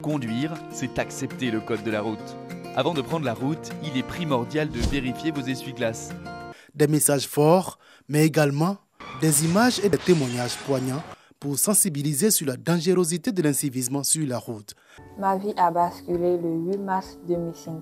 Conduire, c'est accepter le code de la route. Avant de prendre la route, il est primordial de vérifier vos essuie-glaces. Des messages forts, mais également des images et des témoignages poignants pour sensibiliser sur la dangerosité de l'incivisme sur la route. Ma vie a basculé le 8 mars 2005.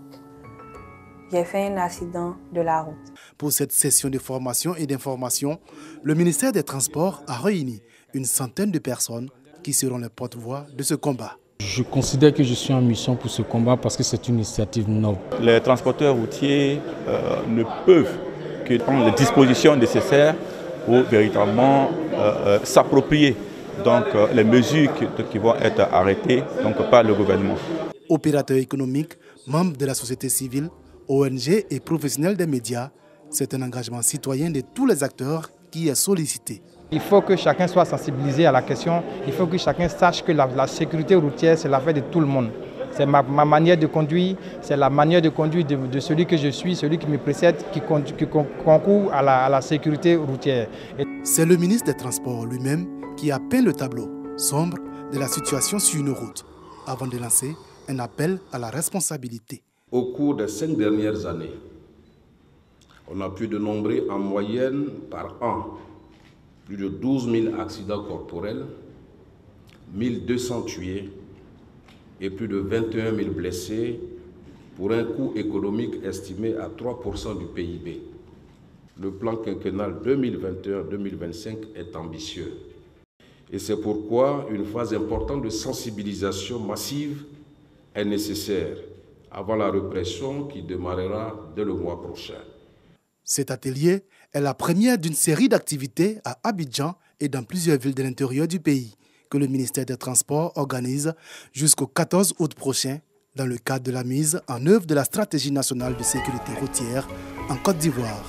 J'ai fait un accident de la route. Pour cette session de formation et d'information, le ministère des Transports a réuni une centaine de personnes qui seront les porte-voix de ce combat. Je considère que je suis en mission pour ce combat parce que c'est une initiative noble. Les transporteurs routiers ne peuvent que prendre les dispositions nécessaires pour véritablement s'approprier les mesures qui vont être arrêtées par le gouvernement. Opérateurs économiques, membres de la société civile, ONG et professionnels des médias, c'est un engagement citoyen de tous les acteurs qui est sollicité. Il faut que chacun soit sensibilisé à la question, il faut que chacun sache que la sécurité routière, c'est l'affaire de tout le monde. C'est ma manière de conduire, c'est la manière de conduire de celui que je suis, celui qui me précède, qui concourt à la sécurité routière. C'est le ministre des Transports lui-même qui a peint le tableau sombre de la situation sur une route, avant de lancer un appel à la responsabilité. Au cours des 5 dernières années, on a pu dénombrer en moyenne par an plus de 12 000 accidents corporels, 1 200 tués et plus de 21 000 blessés pour un coût économique estimé à 3% du PIB. Le plan quinquennal 2021-2025 est ambitieux. Et c'est pourquoi une phase importante de sensibilisation massive est nécessaire avant la répression qui démarrera dès le mois prochain. Cet atelier est la première d'une série d'activités à Abidjan et dans plusieurs villes de l'intérieur du pays que le ministère des Transports organise jusqu'au 14 août prochain dans le cadre de la mise en œuvre de la stratégie nationale de sécurité routière en Côte d'Ivoire.